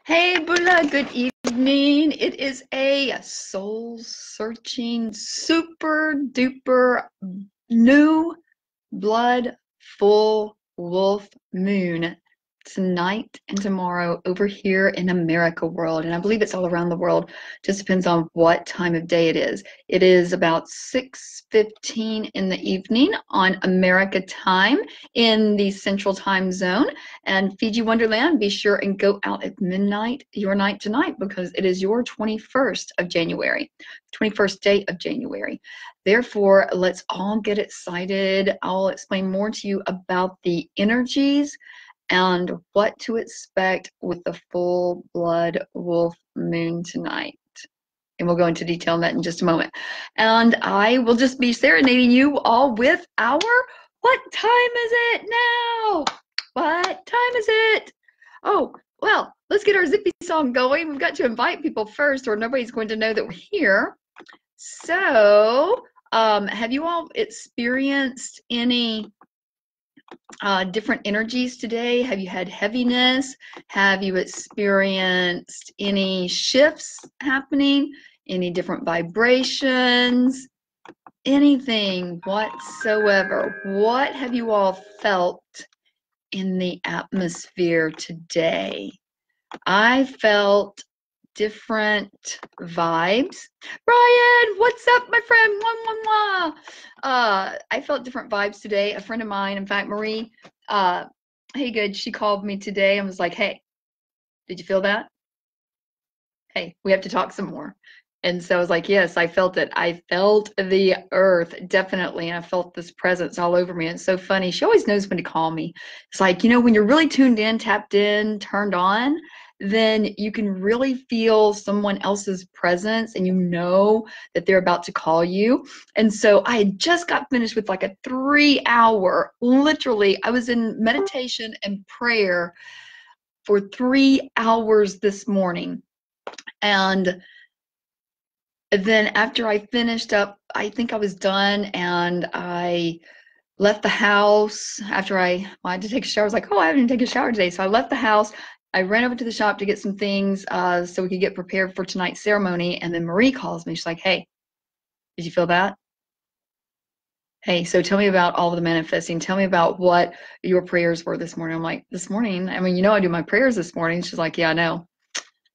Hey, Bula, good evening. It is a soul-searching, super duper new blood full wolf moon tonight and tomorrow over here in America world. And I believe it's all around the world. Just depends on what time of day it is. It is about 6:15 in the evening on America time in the central time zone. And Fiji Wonderland, be sure and go out at midnight, your night tonight, because it is your 21st of January, 21st day of January. Therefore, let's all get excited. I'll explain more to you about the energies and what to expect with the full blood wolf moon tonight. And we'll go into detail on that in just a moment. And I will just be serenading you all with our, what time is it now? What time is it? Oh, well, let's get our zippy song going. We've got to invite people first or nobody's going to know that we're here. So, have you all experienced any different energies today? Have you had heaviness? Have you experienced any shifts happening? Any different vibrations? Anything whatsoever? What have you all felt in the atmosphere today? I felt different vibes. Brian, what's up, my friend? Mwah, mwah, mwah. I felt different vibes today. A friend of mine, in fact, Marie, hey, good, she called me today and was like, hey, did you feel that? Hey, we have to talk some more. And so I was like, yes, I felt it. I felt the earth, definitely. And I felt this presence all over me. And it's so funny. She always knows when to call me. It's like, you know, when you're really tuned in, tapped in, turned on, then you can really feel someone else's presence and you know that they're about to call you. And so I had just got finished with like a 3-hour, literally, I was in meditation and prayer for 3 hours this morning. And then after I finished up, I think I was done and I left the house after I had to take a shower. I was like, oh, I haven't even taken a shower today. So I left the house. I ran over to the shop to get some things so we could get prepared for tonight's ceremony. And then Marie calls me. She's like, hey, did you feel that? Hey, so tell me about all of the manifesting. Tell me about what your prayers were this morning. I'm like, this morning? I mean, you know, I do my prayers this morning. She's like, yeah, I know.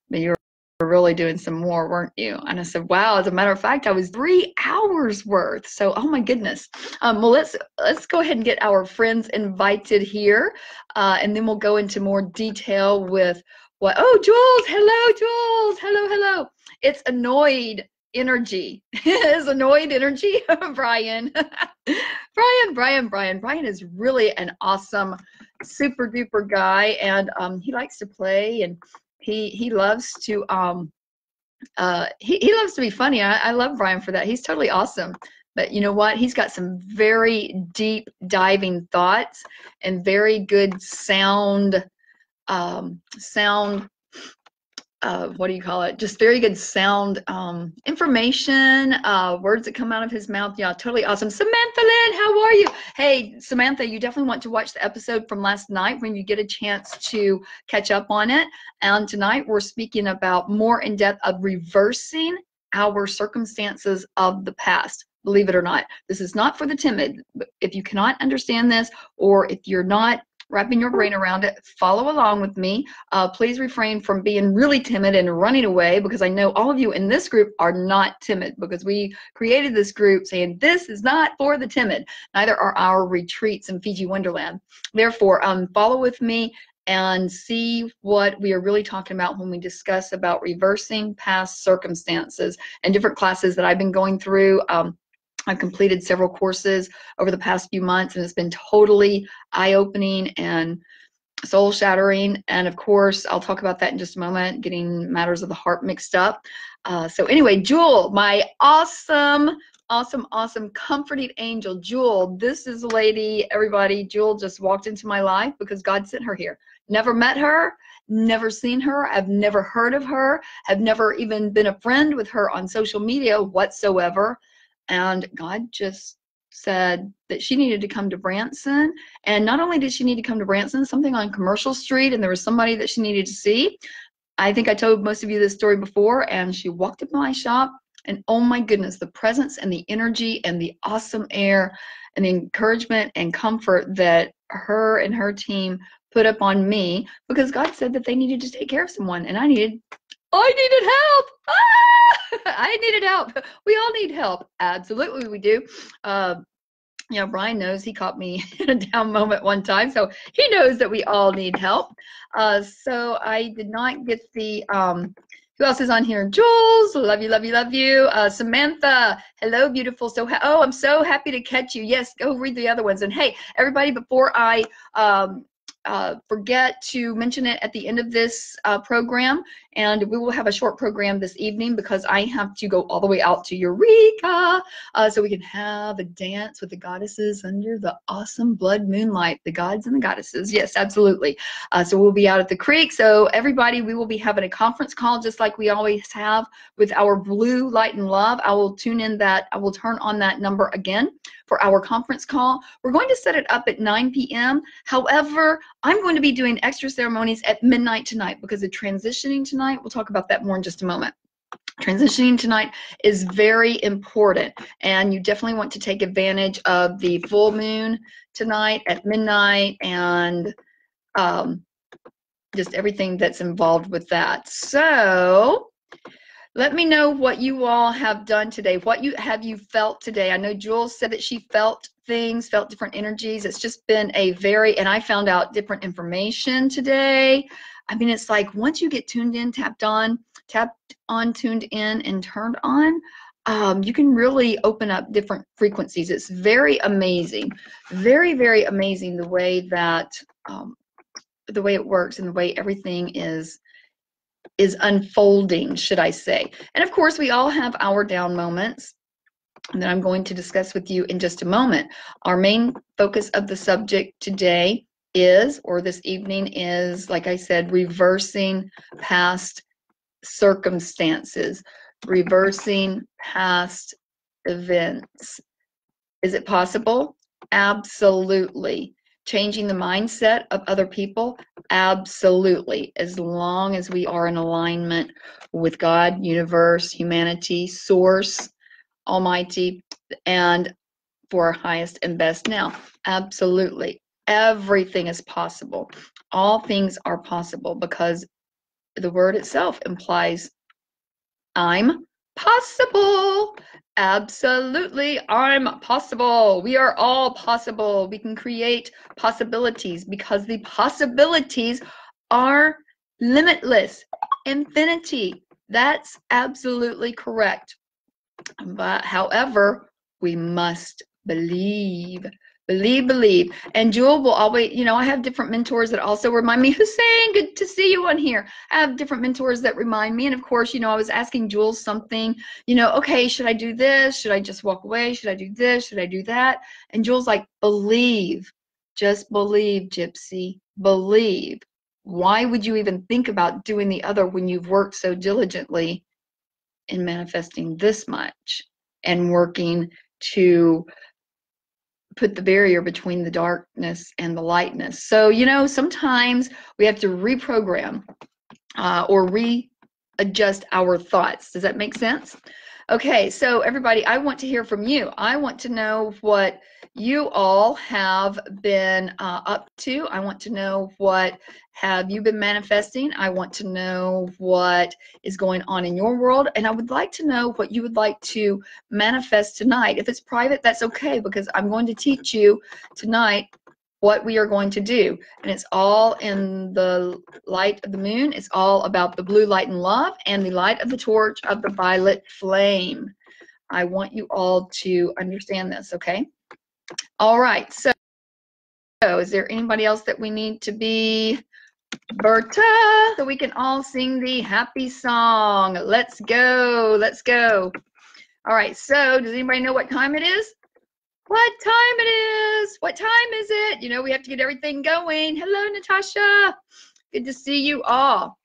But you were really doing some more, weren't you? And I said, wow, as a matter of fact, I was 3 hours worth. So, oh my goodness. Well, let's go ahead and get our friends invited here. And then we'll go into more detail with what, oh, Jules, hello, Jules, hello. It's annoyed energy. It's annoyed energy, Brian. Brian is really an awesome, super duper guy. And he likes to play and he loves to he loves to be funny. I love Brian for that. He's totally awesome. But you know what? He's got some very deep diving thoughts and very good sound what do you call it? Just very good sound information, words that come out of his mouth. Yeah, totally awesome. Samantha Lynn, how are you? Hey, Samantha, you definitely want to watch the episode from last night when you get a chance to catch up on it. And tonight we're speaking about more in depth of reversing our circumstances of the past. Believe it or not, this is not for the timid. If you cannot understand this, or if you're not wrapping your brain around it, follow along with me. Please refrain from being really timid and running away, because I know all of you in this group are not timid, because we created this group saying this is not for the timid. Neither are our retreats in Fiji Wonderland. Therefore, follow with me and see what we are really talking about when we discuss about reversing past circumstances and different classes that I've been going through. I've completed several courses over the past few months, and it's been totally eye-opening and soul-shattering. And of course, I'll talk about that in just a moment, getting matters of the heart mixed up. So anyway, Jewel, my awesome comforting angel. Jewel, this is a lady, everybody. Jewel just walked into my life because God sent her here. Never met her, never seen her. I've never heard of her. Have never even been a friend with her on social media whatsoever. And God just said that she needed to come to Branson. And not only did she need to come to Branson, something on Commercial Street, and there was somebody that she needed to see. I think I told most of you this story before, and she walked into my shop, and oh my goodness, the presence and the energy and the awesome air and the encouragement and comfort that her and her team put up on me, because God said that they needed to take care of someone, and I needed help. Ah! I needed help. We all need help. Absolutely, we do. You know, Brian knows, he caught me in a down moment one time, so he knows that we all need help. So I did not get the, who else is on here? Jules, love you, love you, love you. Samantha, hello, beautiful. So, oh, I'm so happy to catch you. Yes, go read the other ones. And hey, everybody, before I forget to mention it at the end of this program, and we will have a short program this evening because I have to go all the way out to Eureka so we can have a dance with the goddesses under the awesome blood moonlight, the gods and the goddesses. Yes, absolutely. So we'll be out at the creek. So everybody, we will be having a conference call just like we always have with our blue light and love. I will turn on that number again for our conference call. We're going to set it up at 9 p.m. However, I'm going to be doing extra ceremonies at midnight tonight because of transitioning tonight. We'll talk about that more in just a moment. Transitioning tonight is very important, and you definitely want to take advantage of the full moon tonight at midnight and just everything that's involved with that. So let me know what you all have done today. What have you felt today? I know Jules said that she felt things, felt different energies. It's just been and I found out different information today. I mean, it's like once you get tuned in, tapped on, tuned in, and turned on, you can really open up different frequencies. It's very amazing, very, very amazing the way that, the way it works and the way everything is unfolding, should I say. And of course, we all have our down moments that I'm going to discuss with you in just a moment. Our main focus of the subject today is, or this evening is, like I said, reversing past circumstances, reversing past events. Is it possible? Absolutely. Changing the mindset of other people? Absolutely. As long as we are in alignment with God, universe, humanity, source, almighty, and for our highest and best. Now, absolutely. Everything is possible. All things are possible because the word itself implies I'm possible. Absolutely, I'm possible. We are all possible. We can create possibilities because the possibilities are limitless. Infinity. That's absolutely correct. But however, we must believe. Believe. And Jewel will always, you know, I have different mentors that also remind me. Hussein, good to see you on here. I have different mentors that remind me. And of course, you know, I was asking Jewel something, you know, okay, should I do this? Should I just walk away? Should I do this? Should I do that? And Jewel's like, believe. Just believe, Gypsy. Believe. Why would you even think about doing the other when you've worked so diligently in manifesting this much and working to put the barrier between the darkness and the lightness? So, you know, sometimes we have to reprogram or readjust our thoughts. Does that make sense? Okay, so everybody, I want to hear from you. I want to know what you all have been up to. I want to know what have you been manifesting. I want to know what is going on in your world, and I would like to know what you would like to manifest tonight. If it's private, that's okay, because I'm going to teach you tonight what we are going to do, and it's all in the light of the moon. It's all about the blue light and love and the light of the torch of the violet flame. I want you all to understand this, okay? All right, so is there anybody else that we need to be Berta, so we can all sing the happy song? Let's go, let's go. All right, so does anybody know what time it is? What time it is? What time is it? You know, we have to get everything going. Hello, Natasha. Good to see you all.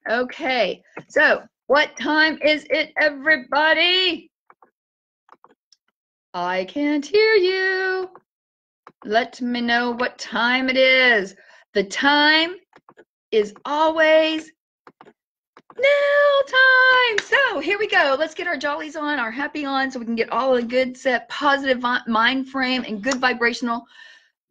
Okay, so what time is it, everybody? I can't hear you. Let me know what time it is. The time is always Now time. So here we go. Let's get our jollies on, our happy on, so we can get all a good set, positive mind frame and good vibrational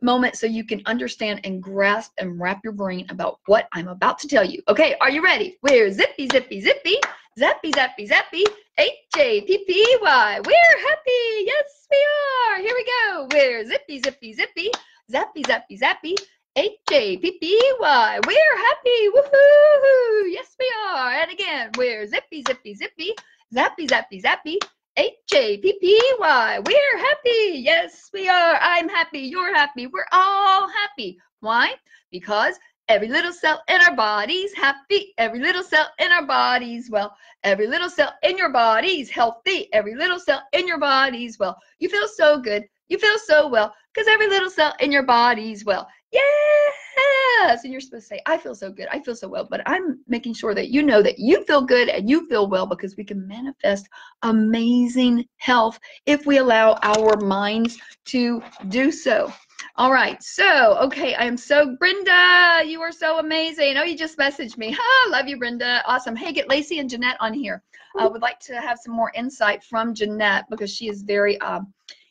moment so you can understand and grasp and wrap your brain about what I'm about to tell you. Okay, are you ready? We're zippy, zippy, zippy, zappy, zappy, zappy, H-A-P-P-Y. We're happy. Yes, we are. Here we go. We're zippy, zippy, zippy, zappy, zappy, zappy, H-A-P-P-Y. We're happy. Woohoo! Yes, we are. And again, we're zippy, zippy, zippy, zappy, zappy, zappy, H-A-P-P-Y. We're happy. Yes, we are. I'm happy. You're happy. We're all happy. Why? Because every little cell in our body's happy. Every little cell in our body's well. Every little cell in your body's healthy. Every little cell in your body's well. You feel so good. You feel so well because every little cell in your body's well. Yes! And you're supposed to say, I feel so good. I feel so well. But I'm making sure that you know that you feel good and you feel well because we can manifest amazing health if we allow our minds to do so. All right. So, okay. I am so, Brenda, you are so amazing. Oh, you just messaged me. Love you, Brenda. Awesome. Hey, get Lacey and Jeanette on here. Would like to have some more insight from Jeanette because she is very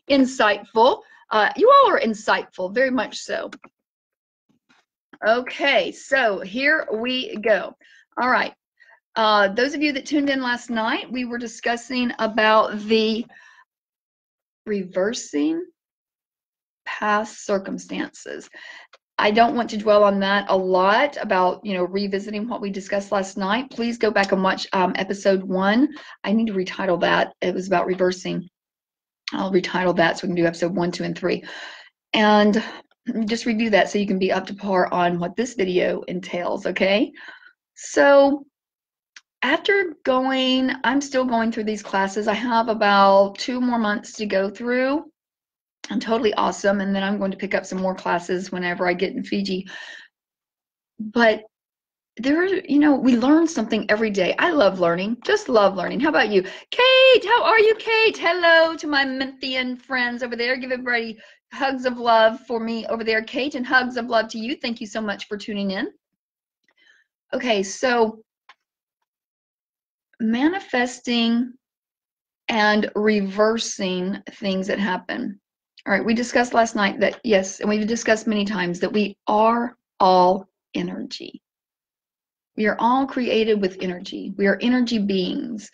insightful. You all are insightful, very much so. Okay, so here we go. All right. Those of you that tuned in last night, we were discussing about the reversing past circumstances. I don't want to dwell on that a lot about, revisiting what we discussed last night. Please go back and watch episode 1. I need to retitle that. It was about reversing. I'll retitle that so we can do episode 1, 2, and 3. And just review that so you can be up to par on what this video entails, okay? So after I'm still going through these classes. I have about 2 more months to go through. I'm totally awesome. And then I'm going to pick up some more classes whenever I get in Fiji. But we learn something every day. I love learning, just love learning. How about you? Kate, how are you, Kate? Hello to my Memphian friends over there. Give everybody hugs of love for me over there, Kate, and hugs of love to you. Thank you so much for tuning in. Okay, so manifesting and reversing things that happen. All right, we discussed last night that, yes, and we've discussed many times that we are all energy. We are all created with energy. We are energy beings.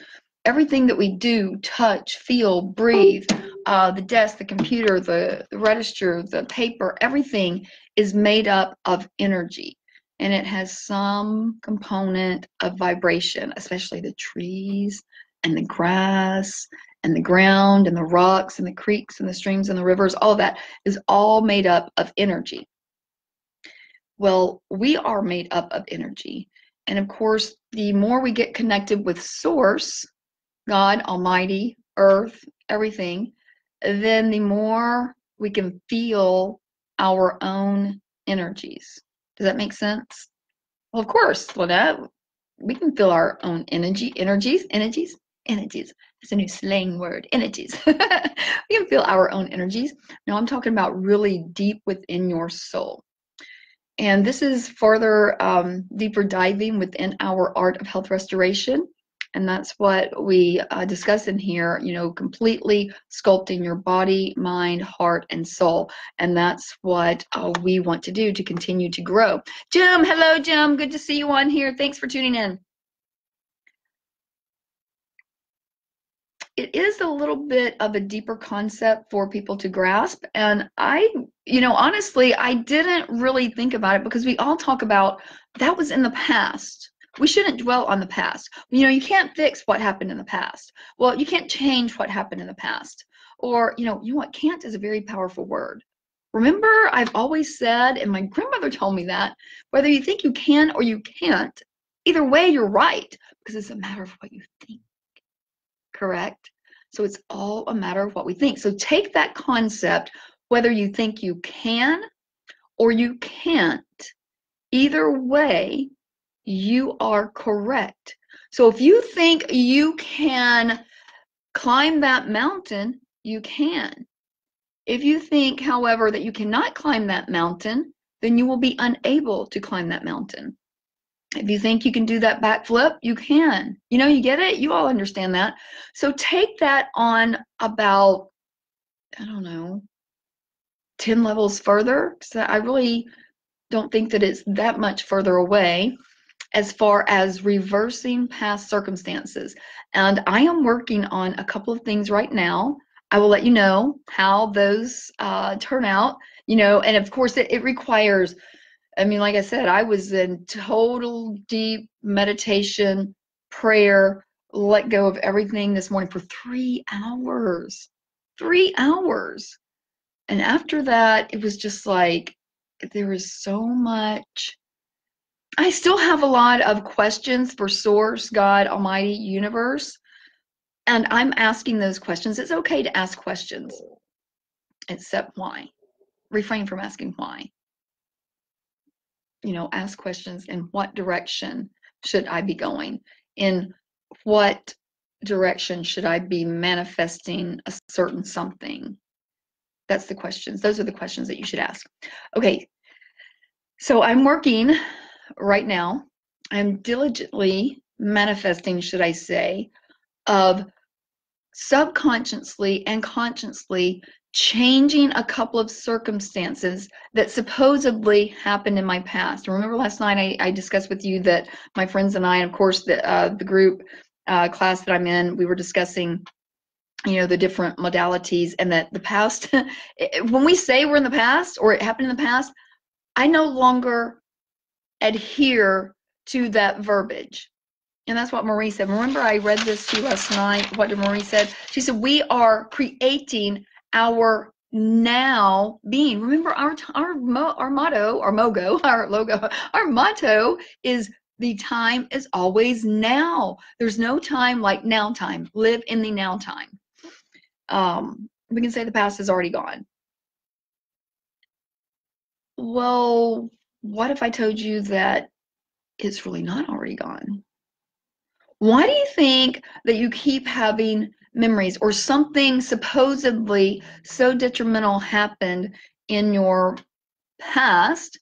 Everything that we do, touch, feel, breathe, the desk, the computer, the register, the paper, everything is made up of energy. And it has some component of vibration, especially the trees and the grass and the ground and the rocks and the creeks and the streams and the rivers. All of that is all made up of energy. Well, we are made up of energy. And of course, the more we get connected with Source, God, Almighty, Earth, everything, then the more we can feel our own energies. Does that make sense? Well, of course, Lynette, we can feel our own energies. That's a new slang word, energies. We can feel our own energies. Now I'm talking about really deep within your soul. And this is further deeper diving within our art of health restoration. And that's what we discuss in here, completely sculpting your body, mind, heart, and soul. And that's what we want to do to continue to grow. Jim, hello, Jim. Good to see you on here. Thanks for tuning in. It is a little bit of a deeper concept for people to grasp. And honestly, I didn't really think about it because we all talk about that was in the past. We shouldn't dwell on the past. You can't fix what happened in the past. Well, you can't change what happened in the past. Or, you know what? Can't is a very powerful word. Remember, I've always said, and my grandmother told me that, whether you think you can or you can't, either way, you're right, because it's a matter of what you think. Correct? So it's all a matter of what we think. So take that concept, whether you think you can or you can't, either way, you are correct. So if you think you can climb that mountain, you can. If you think, however, that you cannot climb that mountain, then you will be unable to climb that mountain. If you think you can do that backflip, you can. You know, you get it? You all understand that. So take that on about, I don't know, 10 levels further. So I really don't think that it's that much further away as far as reversing past circumstances. And I am working on a couple of things right now. I will let you know how those turn out, you know, and of course it requires, I mean, like I said, I was in total deep meditation, prayer, let go of everything this morning for 3 hours. 3 hours. And after that, it was just like, there was so much. I still have a lot of questions for Source, God, Almighty, Universe, and I'm asking those questions. It's okay to ask questions, except why. Refrain from asking why. You know, ask questions: in what direction should I be going? In what direction should I be manifesting a certain something? That's the questions. Those are the questions that you should ask. Okay, so I'm working right now. I'm diligently manifesting, should I say, of subconsciously and consciously changing a couple of circumstances that supposedly happened in my past. Remember last night I discussed with you that my friends and I, and of course the group class that I'm in, we were discussing, you know, the different modalities, and that the past, when we say we're in the past or it happened in the past, I no longer adhere to that verbiage. And that's what Marie said. Remember, I read this to you last night. What did Marie said? She said, we are creating our now being. Remember, our motto, our mogo, our logo, our motto is the time is always now. There's no time like now time. Live in the now time. We can say the past is already gone. Well, what if I told you that it's really not already gone? Why do you think that you keep having memories, or something supposedly so detrimental happened in your past,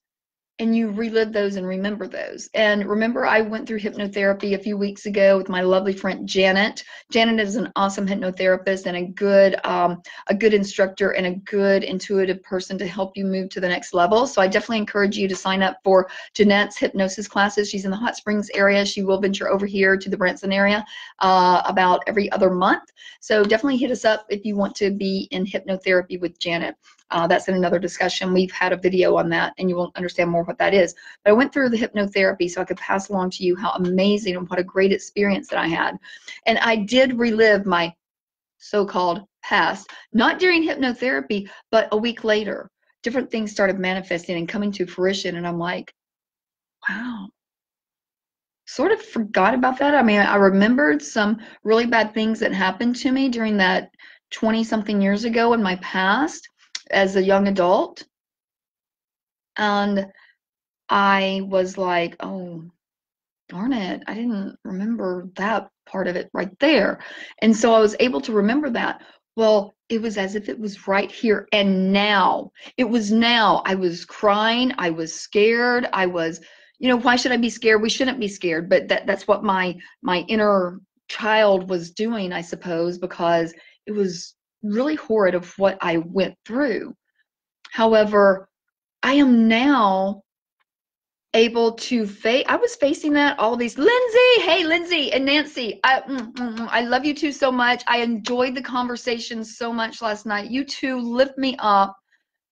and you relive those and remember those? And remember, I went through hypnotherapy a few weeks ago with my lovely friend Janet. Janet is an awesome hypnotherapist and a good instructor and a good intuitive person to help you move to the next level. So I definitely encourage you to sign up for Jeanette's hypnosis classes. She's in the Hot Springs area. She will venture over here to the Branson area about every other month. So definitely hit us up if you want to be in hypnotherapy with Janet. That's in another discussion. We've had a video on that, and you will understand more what that is. But I went through the hypnotherapy so I could pass along to you how amazing and what a great experience that I had. And I did relive my so-called past, not during hypnotherapy, but a week later. Different things started manifesting and coming to fruition, and I'm like, wow. Sort of forgot about that. I mean, I remembered some really bad things that happened to me during that 20-something years ago in my past as a young adult. And I was like, oh, darn it, I didn't remember that part of it right there. And so I was able to remember that. Well, it was as if it was right here and now. It was now. I was crying. I was scared. I was, you know, why should I be scared? We shouldn't be scared. But that's what my inner child was doing, I suppose, because it was really horrid of what I went through. However, I am now able to face. I was facing that, all of these. Lindsay, hey, Lindsay and Nancy, I love you two so much. I enjoyed the conversation so much last night. You two lift me up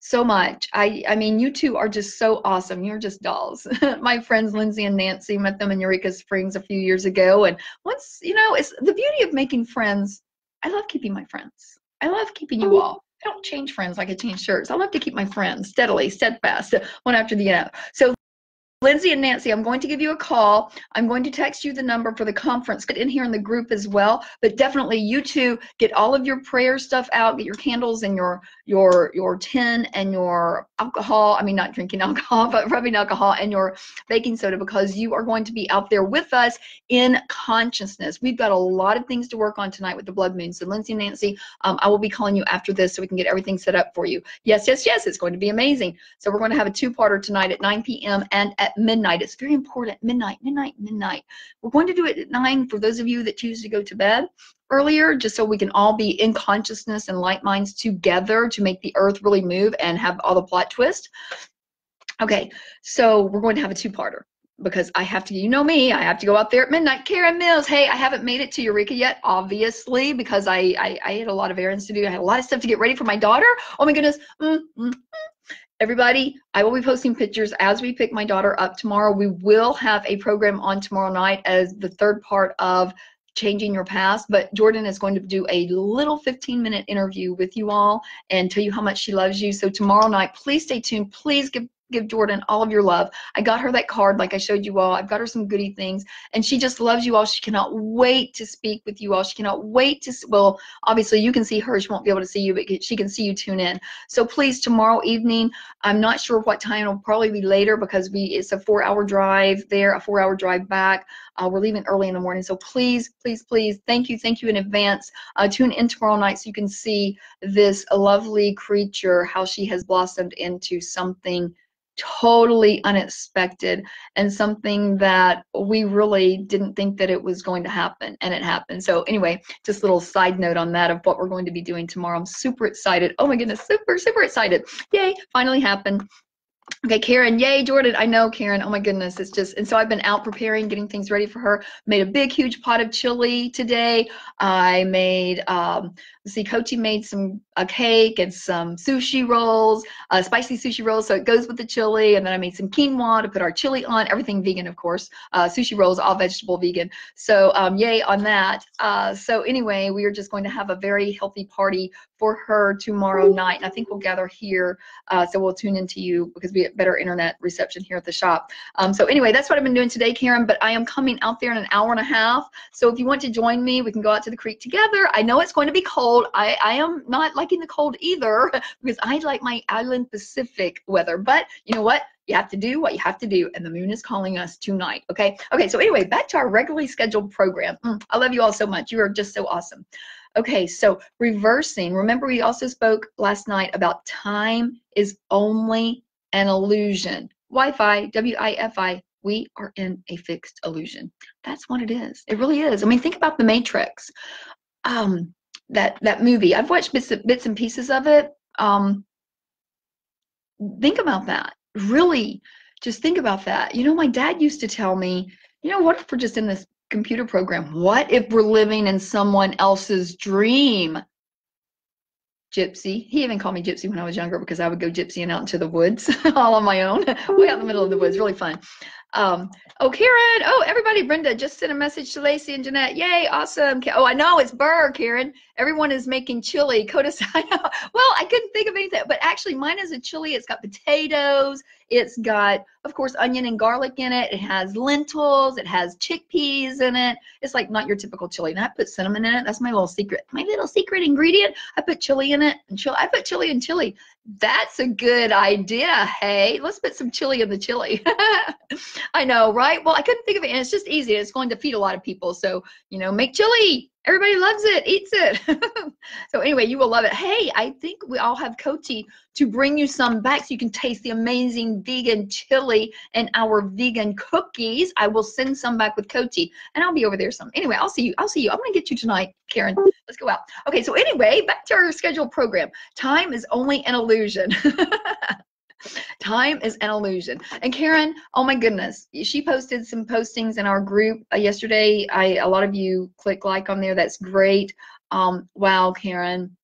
so much. I mean, you two are just so awesome. You're just dolls. My friends Lindsay and Nancy, met them in Eureka Springs a few years ago, and once, you know, it's the beauty of making friends. I love keeping my friends. I love keeping you all. I don't change friends like I change shirts. I love to keep my friends steadily, steadfast, one after the other. So Lindsay and Nancy, I'm going to give you a call. I'm going to text you the number for the conference. Get in here in the group as well. But definitely, you two, get all of your prayer stuff out. Get your candles and your tin and your alcohol. I mean, not drinking alcohol, but rubbing alcohol, and your baking soda, because you are going to be out there with us in consciousness. We've got a lot of things to work on tonight with the blood moon. So Lindsay and Nancy, I will be calling you after this so we can get everything set up for you. Yes, yes, yes. It's going to be amazing. So we're going to have a two-parter tonight at 9 p.m. and at at midnight. It's very important. Midnight, midnight, midnight. We're going to do it at 9 for those of you that choose to go to bed earlier, just so we can all be in consciousness and light minds together to make the earth really move and have all the plot twist. Okay, so we're going to have a two-parter because I have to, you know me, I have to go out there at midnight. Karen Mills, hey, I haven't made it to Eureka yet, obviously, because I had a lot of errands to do. I had a lot of stuff to get ready for my daughter. Oh my goodness. Everybody, I will be posting pictures as we pick my daughter up tomorrow. We will have a program on tomorrow night as the third part of Changing Your Past, but Jordan is going to do a little 15-minute interview with you all and tell you how much she loves you. So tomorrow night, please stay tuned. Please give Jordan all of your love. I got her that card like I showed you all. I've got her some goodie things, and she just loves you all. She cannot wait to speak with you all. She cannot wait to, well, obviously you can see her. She won't be able to see you, but she can see you. Tune in. So please, tomorrow evening, I'm not sure what time. It'll probably be later because it's a 4-hour drive there, a 4-hour drive back. We're leaving early in the morning. So please, please, please, thank you in advance. Tune in tomorrow night so you can see this lovely creature, how she has blossomed into something totally unexpected and something that we really didn't think that it was going to happen, and it happened. So anyway, just a little side note on that of what we're going to be doing tomorrow. I'm super excited. Oh my goodness, super, super excited. Yay, finally happened. Okay, Karen, yay, Jordan. I know, Karen. Oh my goodness, it's just, and so I've been out preparing, getting things ready for her. Made a big, huge pot of chili today. I made, let's see, Coachy made a cake and some sushi rolls, spicy sushi rolls, so it goes with the chili. And then I made some quinoa to put our chili on. Everything vegan, of course. Sushi rolls, all vegetable vegan. So yay on that. So anyway, we are just going to have a very healthy party for her tomorrow night. And I think we'll gather here. So we'll tune into you because we get better internet reception here at the shop. So anyway, that's what I've been doing today, Karen, but I am coming out there in an hour and a half. So if you want to join me, we can go out to the creek together. I know it's going to be cold. I am not liking the cold either because I like my island Pacific weather, but you know what? You have to do what you have to do, and the moon is calling us tonight, okay? Okay, so anyway, back to our regularly scheduled program. I love you all so much. You are just so awesome. Okay, so reversing. Remember, we also spoke last night about time is only an illusion. Wi-Fi, W-I-F-I, we are in a fixed illusion. That's what it is. It really is. I mean, think about The Matrix. That movie. I've watched bits and pieces of it. Think about that. Really, just think about that. You know, my dad used to tell me, you know, what if we're just in this computer program? What if we're living in someone else's dream? Gypsy. He even called me Gypsy when I was younger because I would go gypsying out into the woods all on my own, way out in the middle of the woods. Really fun. Oh, Karen. Oh, everybody. Brenda just sent a message to Lacey and Jeanette. Yay, awesome. Oh, I know it's Burr, Karen. Everyone is making chili. Coda, well, I couldn't think of anything, but actually mine is a chili. It's got potatoes. It's got, of course, onion and garlic in it. It has lentils. It has chickpeas in it. It's like not your typical chili. And I put cinnamon in it. That's my little secret ingredient. I put chili in it. And I put chili in chili. That's a good idea. Hey, let's put some chili in the chili. I know, right? Well, I couldn't think of it, and it's just easy. It's going to feed a lot of people. So, you know, make chili. Everybody loves it, eats it. So anyway, you will love it. Hey, I think we all have Coachy to bring you some back so you can taste the amazing vegan chili and our vegan cookies. I will send some back with Coachy, and I'll be over there some. Anyway, I'll see you. I'm going to get you tonight, Karen. Let's go out. Okay, so anyway, back to our scheduled program. Time is only an illusion. Time is an illusion. And Karen, oh my goodness, she posted some postings in our group yesterday. A lot of you click like on there. That's great. Wow, Karen,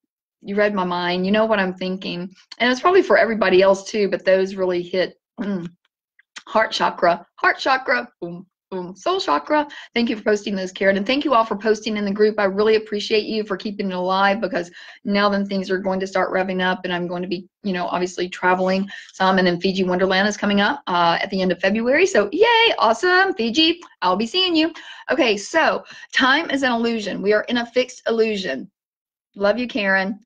you read my mind. You know what I'm thinking. And it's probably for everybody else too, but those really hit heart chakra, boom. Boom. Soul chakra. Thank you for posting those, Karen. And thank you all for posting in the group. I really appreciate you for keeping it alive because now then things are going to start revving up and I'm going to be, you know, obviously traveling some. And then Fiji Wonderland is coming up at the end of February. So yay, awesome. Fiji, I'll be seeing you. Okay, so time is an illusion. We are in a fixed illusion. Love you, Karen.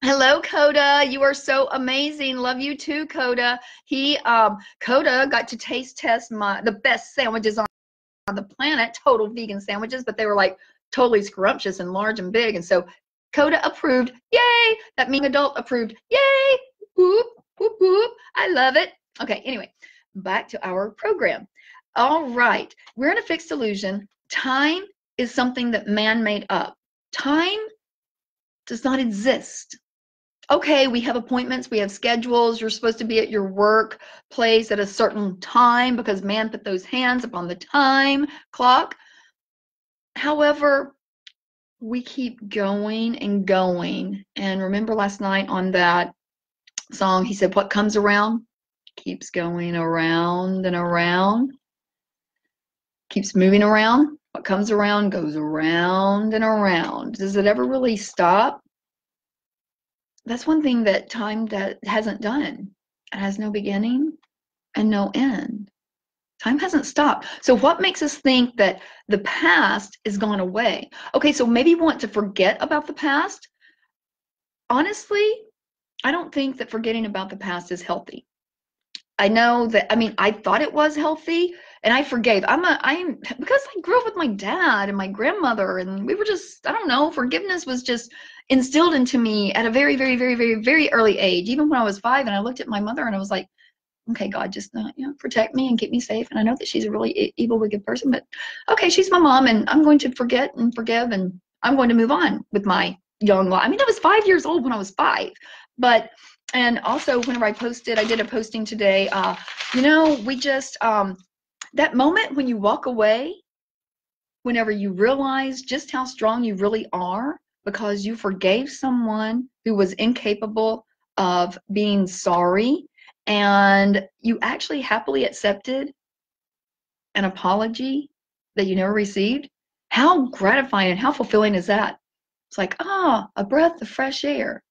Hello, Coda. You are so amazing. Love you too, Coda. Coda got to test the best sandwiches on the planet, total vegan sandwiches, but they were like totally scrumptious and large and big. And so Coda approved. Yay! That means adult approved. Yay! Whoop, whoop, whoop. I love it. Okay, anyway, back to our program. All right, we're in a fixed illusion. Time is something that man made up. Time does not exist. Okay, we have appointments, we have schedules. You're supposed to be at your workplace at a certain time because man put those hands upon the time clock. However, we keep going and going. And remember last night on that song, he said, what comes around keeps going around and around, keeps moving around. What comes around goes around and around. Does it ever really stop? That's one thing that time hasn't done. It has no beginning and no end. Time hasn't stopped. So what makes us think that the past is gone away? Okay, so maybe you want to forget about the past. Honestly, I don't think that forgetting about the past is healthy. I know that, I mean, I thought it was healthy and I forgave. I'm because I grew up with my dad and my grandmother, and we were just, I don't know, forgiveness was just instilled into me at a very, very, very, very, very early age. Even when I was 5 and I looked at my mother and I was like, okay, God, just protect me and keep me safe. And I know that she's a really evil, wicked person, but okay, she's my mom, and I'm going to forget and forgive, and I'm going to move on with my young life. I mean, I was 5 years old when I was 5, but and also whenever I posted, I did a posting today. We just that moment when you walk away, whenever you realize just how strong you really are because you forgave someone who was incapable of being sorry, and you actually happily accepted an apology that you never received. How gratifying and how fulfilling is that? It's like, a breath of fresh air.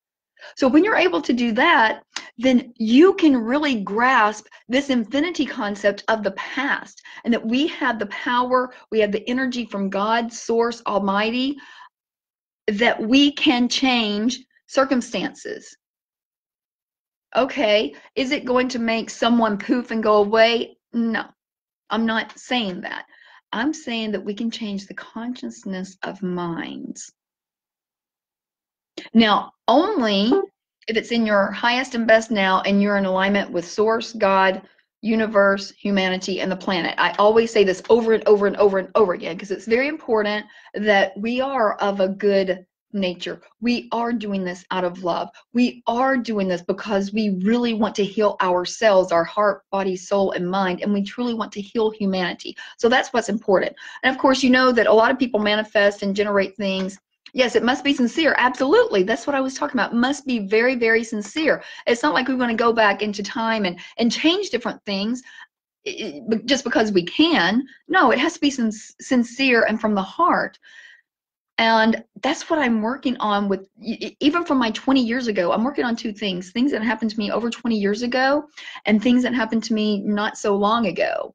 So when you're able to do that, then you can really grasp this infinity concept of the past, and that we have the power, we have the energy from God, Source Almighty, that we can change circumstances. Okay, is it going to make someone poof and go away? No, I'm not saying that. I'm saying that we can change the consciousness of minds. Now, only if it's in your highest and best now and you're in alignment with Source, God, universe, humanity, and the planet. I always say this over and over and over and over again because it's very important that we are of a good nature. We are doing this out of love. We are doing this because we really want to heal ourselves, our heart, body, soul, and mind, and we truly want to heal humanity. So that's what's important. And of course, you know that a lot of people manifest and generate things. Yes, it must be sincere. Absolutely. That's what I was talking about. It must be very, very sincere. It's not like we want to go back into time and change different things just because we can. No, it has to be sincere and from the heart. And that's what I'm working on with, even from my 20 years ago. I'm working on two things that happened to me over 20 years ago and things that happened to me not so long ago.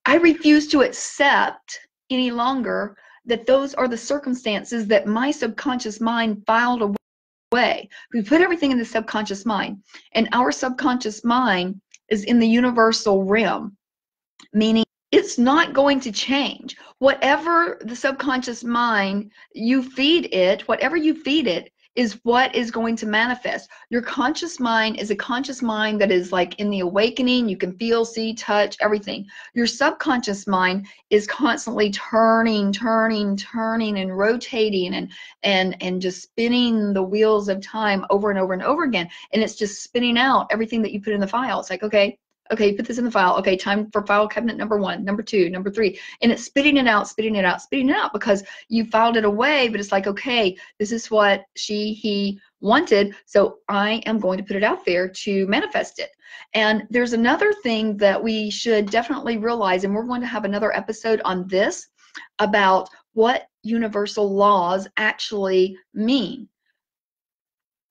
I refuse to accept any longer that those are the circumstances that my subconscious mind filed away. We put everything in the subconscious mind, and our subconscious mind is in the universal realm, meaning it's not going to change. Whatever the subconscious mind you feed it, whatever you feed it, is what is going to manifest. Your conscious mind is a conscious mind that is like in the awakening. You can feel, see, touch, everything. Your subconscious mind is constantly turning and rotating and just spinning the wheels of time over and over and over again. And it's just spinning out everything that you put in the file. It's like, okay, you put this in the file. Okay, time for file cabinet number 1, number 2, number 3. And it's spitting it out because you filed it away, but it's like, okay, this is what he wanted, so I am going to put it out there to manifest it. And there's another thing that we should definitely realize, and we're going to have another episode on this, about what universal laws actually mean.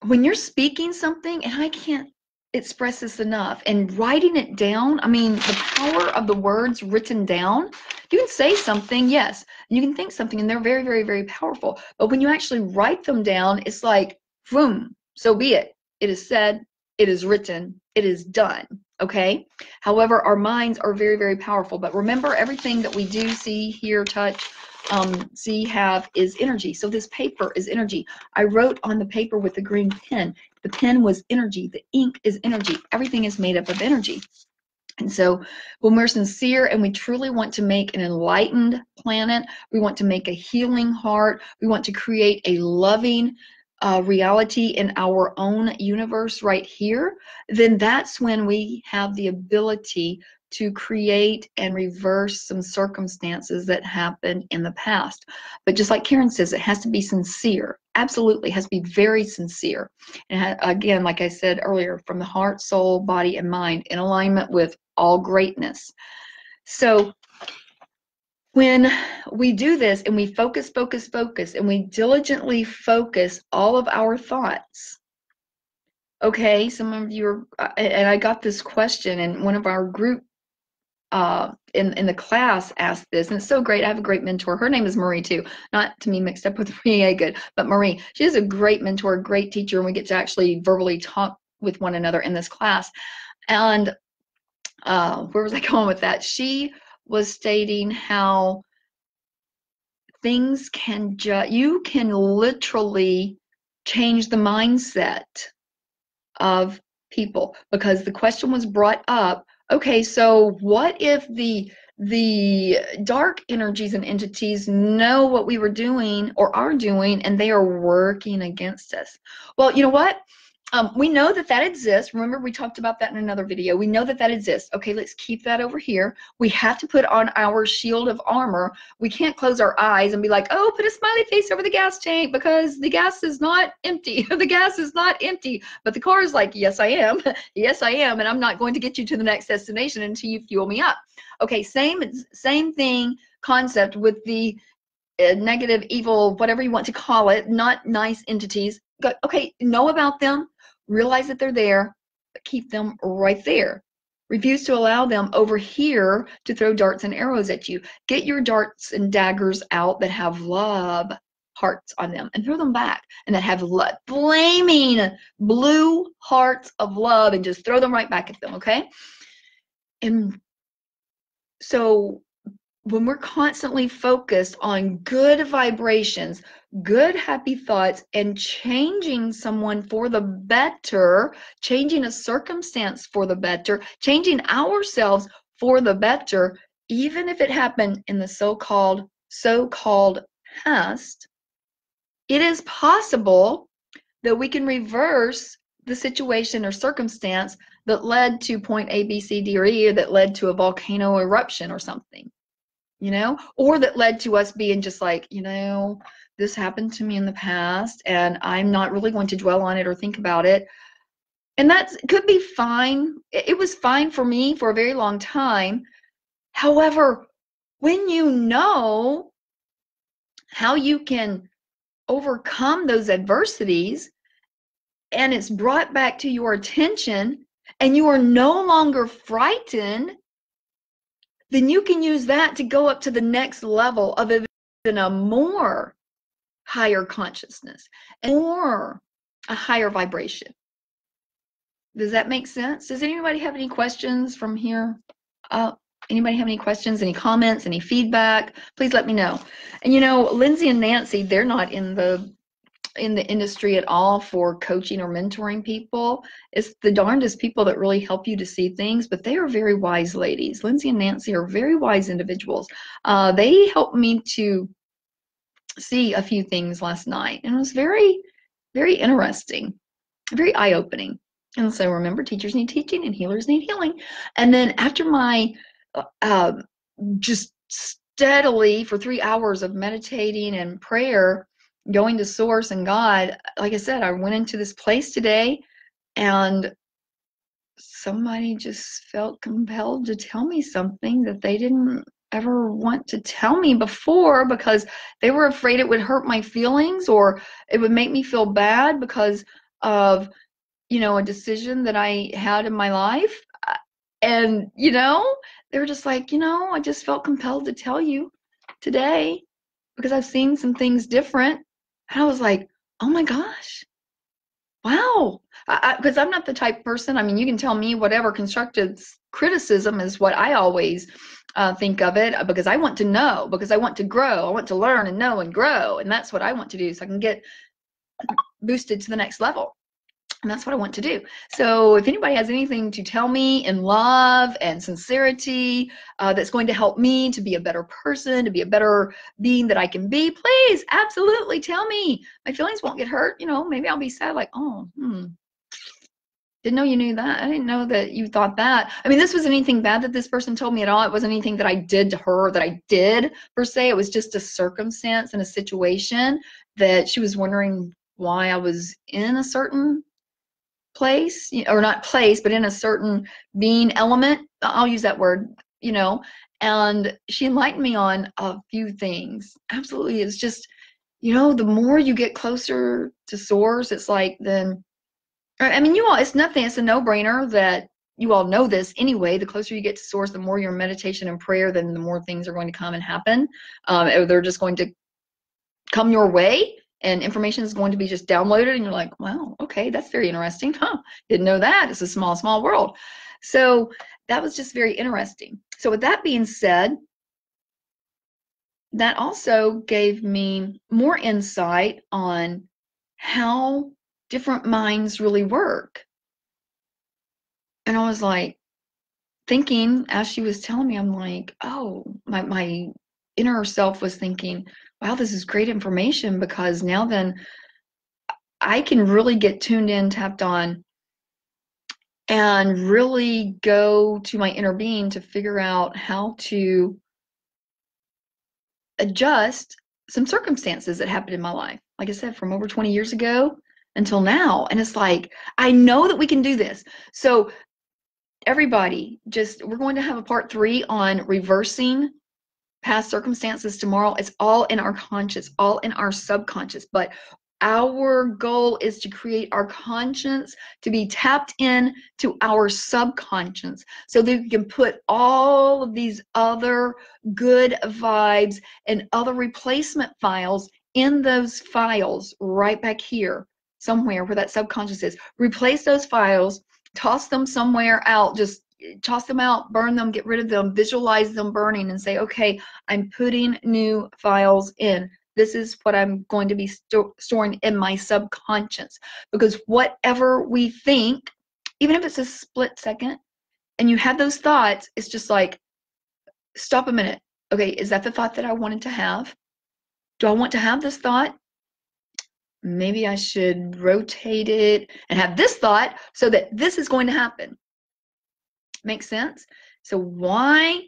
When you're speaking something, and I can't express this enough, and writing it down, I mean, the power of the words written down. You can say something, yes, and you can think something, and they're very, very, very powerful. But when you actually write them down, it's like, boom, so be it. It is said, it is written, it is done, okay? However, our minds are very, very powerful. But remember, everything that we do, see, hear, touch, see, have is energy. So this paper is energy. I wrote on the paper with the green pen. The pen was energy. The ink is energy. Everything is made up of energy. And so when we're sincere and we truly want to make an enlightened planet, we want to make a healing heart, we want to create a loving reality in our own universe right here, then that's when we have the ability to create and reverse some circumstances that happened in the past. But just like Karen says, it has to be sincere. Absolutely, it has to be very sincere. And again, like I said earlier, from the heart, soul, body, and mind, in alignment with all greatness. So when we do this and we focus, and we diligently focus all of our thoughts, okay, some of you are, and I got this question, and one of our group in the class asked this, and it's so great. I have a great mentor. Her name is Marie too, not to be mixed up with Marie Good, but Marie. She is a great mentor, great teacher, and we get to actually verbally talk with one another in this class. And where was I going with that? She was stating how things can you can literally change the mindset of people, because the question was brought up, okay, so what if the dark energies and entities know what we were doing or are doing and they are working against us? Well, you know what? We know that that exists. Remember, we talked about that in another video. We know that that exists. Okay, let's keep that over here. We have to put on our shield of armor. We can't close our eyes and be like, oh, put a smiley face over the gas tank because the gas is not empty. The gas is not empty. But the car is like, yes, I am. Yes, I am. And I'm not going to get you to the next destination until you fuel me up. Okay, same thing, concept with the negative, evil, whatever you want to call it, not nice entities. Okay, know about them, realize that they're there, but keep them right there. Refuse to allow them over here to throw darts and arrows at you. Get your darts and daggers out that have love hearts on them and throw them back, and that have love, flaming blue hearts of love, and just throw them right back at them, okay? And so when we're constantly focused on good vibrations, good happy thoughts, and changing someone for the better, changing a circumstance for the better, changing ourselves for the better, even if it happened in the so-called past, it is possible that we can reverse the situation or circumstance that led to point A, B, C, D, or E, or that led to a volcano eruption or something. You know, or that led to us being just like, you know, this happened to me in the past and I'm not really going to dwell on it or think about it. And that could be fine. It was fine for me for a very long time. However, when you know how you can overcome those adversities and it's brought back to your attention and you are no longer frightened, then you can use that to go up to the next level of even a more higher consciousness and more a higher vibration. Does that make sense? Does anybody have any questions from here? Anybody have any questions, any comments, any feedback? Please let me know. And you know, Lindsay and Nancy, they're not in the industry at all for coaching or mentoring people. It's the darndest people that really help you to see things, but they are very wise ladies. Lindsay and Nancy are very wise individuals. They helped me to see a few things last night, and it was very, very interesting, very eye-opening. And so remember, teachers need teaching and healers need healing. And then after my just steadily for 3 hours of meditating and prayer, going to source and God, like I said, I went into this place today and somebody just felt compelled to tell me something that they didn't ever want to tell me before, because they were afraid it would hurt my feelings or it would make me feel bad because of, you know, a decision that I had in my life. And, you know, they were just like, you know, I just felt compelled to tell you today because I've seen some things different. And I was like, oh my gosh, wow. Because I'm not the type of person, I mean, you can tell me whatever, constructive criticism is what I always think of it, because I want to know, because I want to grow, I want to learn and know and grow. And that's what I want to do so I can get boosted to the next level. And that's what I want to do. So if anybody has anything to tell me in love and sincerity that's going to help me to be a better person, to be a better being that I can be, please, absolutely tell me. My feelings won't get hurt. You know, maybe I'll be sad like, oh, didn't know you knew that. I didn't know that you thought that. I mean, this wasn't anything bad that this person told me at all. It wasn't anything that I did to her that I did per se. It was just a circumstance and a situation that she was wondering why I was in a certain place, or not place, but in a certain being element. I'll use that word, and she enlightened me on a few things. Absolutely. It's just, the more you get closer to source, it's like then, I mean, it's nothing, it's a no-brainer that you all know this anyway. The closer you get to source, the more your meditation and prayer, then the more things are going to come and happen. They're just going to come your way, and information is going to be just downloaded, and you're like, wow, okay, that's very interesting. Didn't know that. It's a small, small world. So that was just very interesting. So with that being said, that also gave me more insight on how different minds really work. And I was like, thinking as she was telling me, I'm like, oh, my inner self was thinking, wow, this is great information, because now then I can really get tuned in, tapped on, and really go to my inner being to figure out how to adjust some circumstances that happened in my life. Like I said, from over 20 years ago until now. And it's like, I know that we can do this. So everybody, we're going to have a part 3 on reversing past circumstances tomorrow. It's all in our conscious, all in our subconscious. But our goal is to create our conscience to be tapped in to our subconscious, so that we can put all of these other good vibes and other replacement files in those files right back here, somewhere where that subconscious is. Replace those files, toss them somewhere out, just toss them out, burn them, get rid of them, visualize them burning, and say, okay, I'm putting new files in. This is what I'm going to be storing in my subconscious. Because whatever we think, even if it's a split second, and you have those thoughts, it's just like, stop a minute. Okay, is that the thought that I wanted to have? Do I want to have this thought? Maybe I should rotate it and have this thought so that this is going to happen. Make sense? So why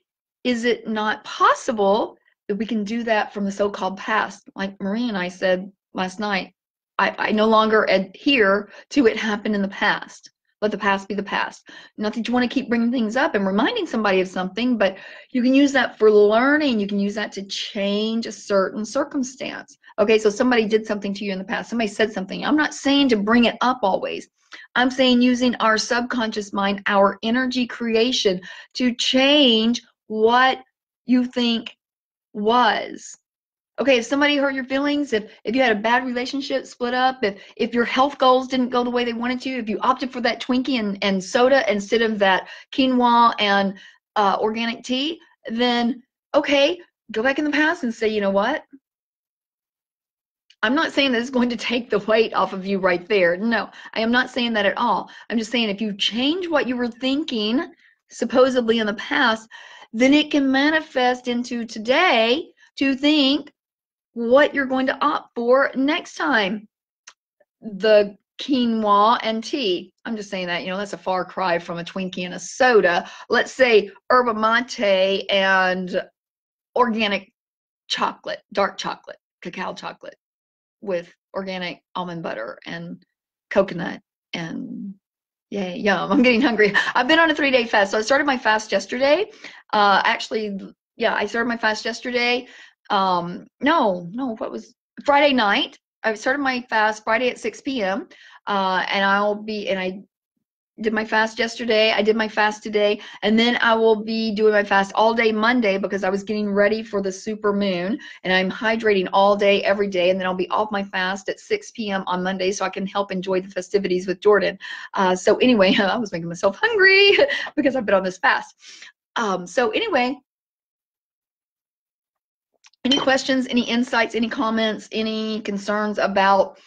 is it not possible that we can do that from the so-called past? Like Marie and I said last night, I no longer adhere to it happened in the past. Let the past be the past. Not that you want to keep bringing things up and reminding somebody of something, but you can use that for learning. You can use that to change a certain circumstance. Okay, so somebody did something to you in the past. Somebody said something. I'm not saying to bring it up always. I'm saying using our subconscious mind, our energy creation, to change what you think was. Okay, if somebody hurt your feelings, if you had a bad relationship, split up, if your health goals didn't go the way they wanted to, if you opted for that Twinkie and soda instead of that quinoa and organic tea, then okay, go back in the past and say, you know what? I'm not saying that it's going to take the weight off of you right there. No, I am not saying that at all. I'm just saying if you change what you were thinking supposedly in the past, then it can manifest into today to think what you're going to opt for next time. The quinoa and tea. I'm just saying that, that's a far cry from a Twinkie and a soda. Let's say yerba mate and organic chocolate, dark chocolate, cacao chocolate, with organic almond butter and coconut, and yay, yum. I'm getting hungry. I've been on a 3-day fast. So I started my fast yesterday. Actually, yeah, I started my fast yesterday. What was Friday night? I started my fast Friday at 6 p.m. And I did my fast yesterday. I did my fast today, and then I will be doing my fast all day Monday, because I was getting ready for the super moon, and I'm hydrating all day every day, and then I'll be off my fast at 6 p.m. on Monday, so I can help enjoy the festivities with Jordan. So anyway, I was making myself hungry because I've been on this fast. So anyway, any questions, any insights, any comments, any concerns about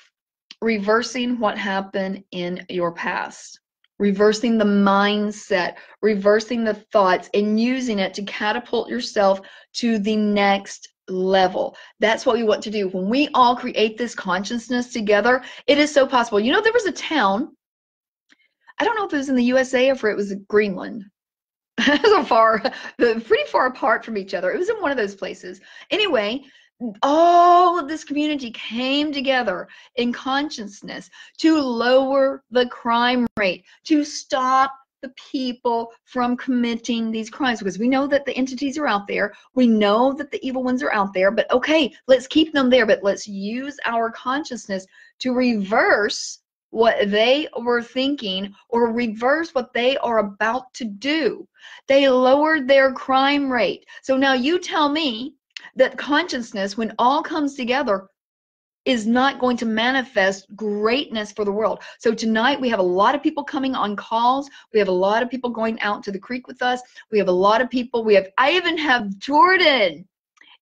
reversing what happened in your past, reversing the mindset, reversing the thoughts, and using it to catapult yourself to the next level. That's what we want to do. When we all create this consciousness together, it is so possible. You know, there was a town, I don't know if it was in the USA or if it was Greenland. So far, pretty far apart from each other. It was in one of those places. Anyway, all of this community came together in consciousness to lower the crime rate, to stop the people from committing these crimes, because we know that the entities are out there. We know that the evil ones are out there, but okay, let's keep them there, but let's use our consciousness to reverse what they were thinking or reverse what they are about to do. They lowered their crime rate. So now you tell me that consciousness, when all comes together, is not going to manifest greatness for the world. So tonight we have a lot of people coming on calls. We have a lot of people going out to the creek with us. We have a lot of people. I even have Jordan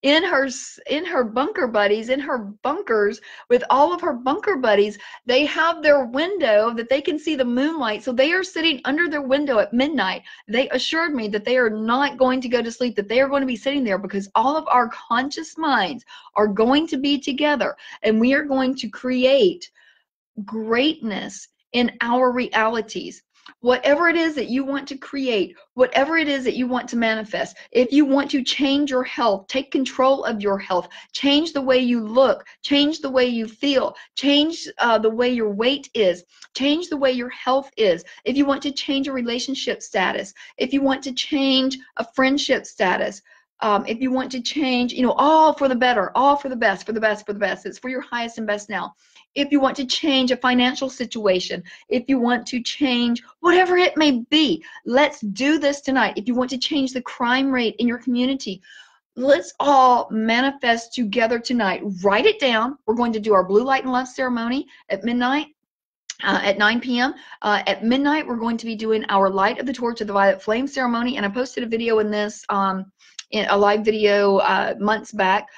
in her bunker buddies, in her bunkers with all of her bunker buddies. They have their window that they can see the moonlight, so they are sitting under their window at midnight. They assured me that they are not going to go to sleep, that they are going to be sitting there, because all of our conscious minds are going to be together, and we are going to create greatness in our realities. Whatever it is that you want to create, whatever it is that you want to manifest, if you want to change your health, take control of your health, change the way you look, change the way you feel, change the way your weight is, change the way your health is. If you want to change a relationship status, if you want to change a friendship status, if you want to change, all for the better, all for the best, for the best, for the best. It's for your highest and best now. If you want to change a financial situation, if you want to change whatever it may be, let's do this tonight. If you want to change the crime rate in your community, let's all manifest together tonight. Write it down. We're going to do our blue light and love ceremony at midnight. At 9 p.m. At midnight, we're going to be doing our Light of the Torch of the Violet Flame ceremony, and I posted a video in this, in a live video months back.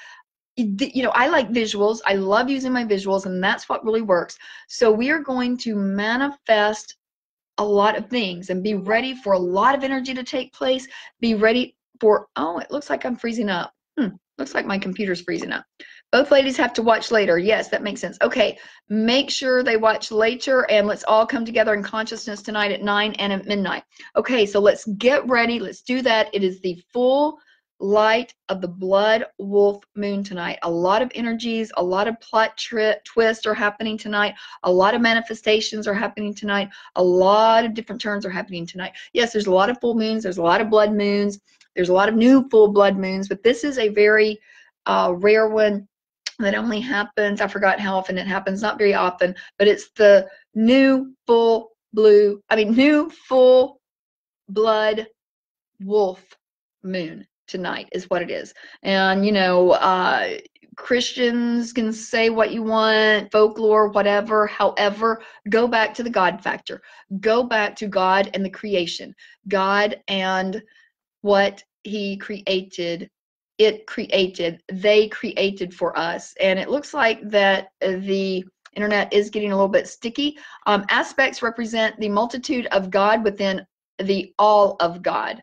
I like visuals. I love using my visuals, and that's what really works. So we are going to manifest a lot of things and be ready for a lot of energy to take place. Be ready for, oh, it looks like I'm freezing up. Looks like my computer's freezing up. Both ladies have to watch later. Yes, that makes sense. Okay, make sure they watch later, and let's all come together in consciousness tonight at 9 and at midnight. Okay, so let's get ready. Let's do that. It is the full light of the blood wolf moon tonight. A lot of energies, a lot of plot twists are happening tonight. A lot of manifestations are happening tonight. A lot of different turns are happening tonight. Yes, there's a lot of full moons. There's a lot of blood moons. There's a lot of new full blood moons, but this is a very rare one that only happens, I forgot how often it happens, not very often, but it's the new full blood wolf moon tonight is what it is. And Christians can say what you want, folklore, whatever. However, go back to the God factor. Go back to God and the creation. God and what he created. They created for us. And it looks like that the internet is getting a little bit sticky. Aspects represent the multitude of God within the all of God.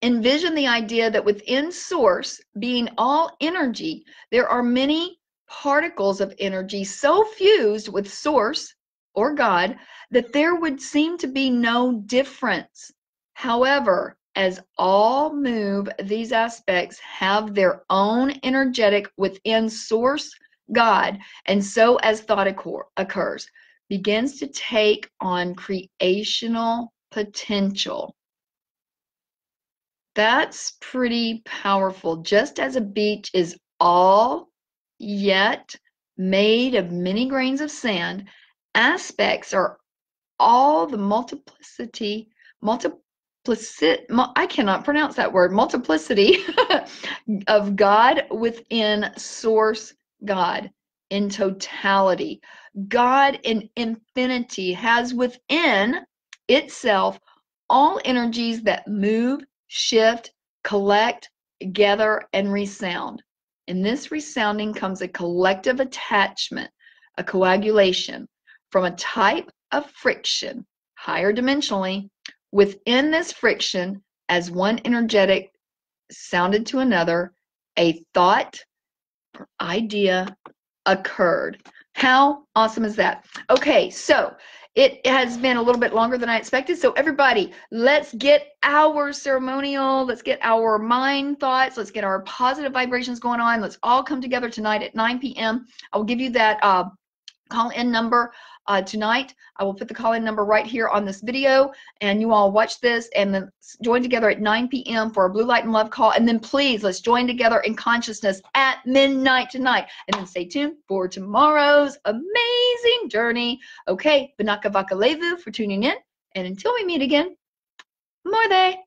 Envision the idea that within Source, being all energy, there are many particles of energy so fused with Source or God that there would seem to be no difference. However, as all move, these aspects have their own energetic within Source God, and so as thought occurs, begins to take on creational potential. That's pretty powerful. Just as a beach is all yet made of many grains of sand, aspects are all the multiplicity, I cannot pronounce that word, multiplicity of God within Source God in totality. God in infinity has within itself all energies that move, shift, collect, gather, and resound. In this resounding comes a collective attachment a coagulation from a type of friction, higher dimensionally, within this friction, as one energetic sounded to another, a thought or idea occurred. How awesome is that? Okay, so it has been a little bit longer than I expected. So everybody, let's get our ceremonial, let's get our mind thoughts, let's get our positive vibrations going on. Let's all come together tonight at 9 p.m. I will give you that call-in number tonight. I will put the call-in number right here on this video, and you all watch this and then join together at 9 p.m. for a Blue Light and Love call. And then please, let's join together in consciousness at midnight tonight. And then stay tuned for tomorrow's amazing journey. Okay, Banaka Vaka Levu for tuning in. And until we meet again, Morte.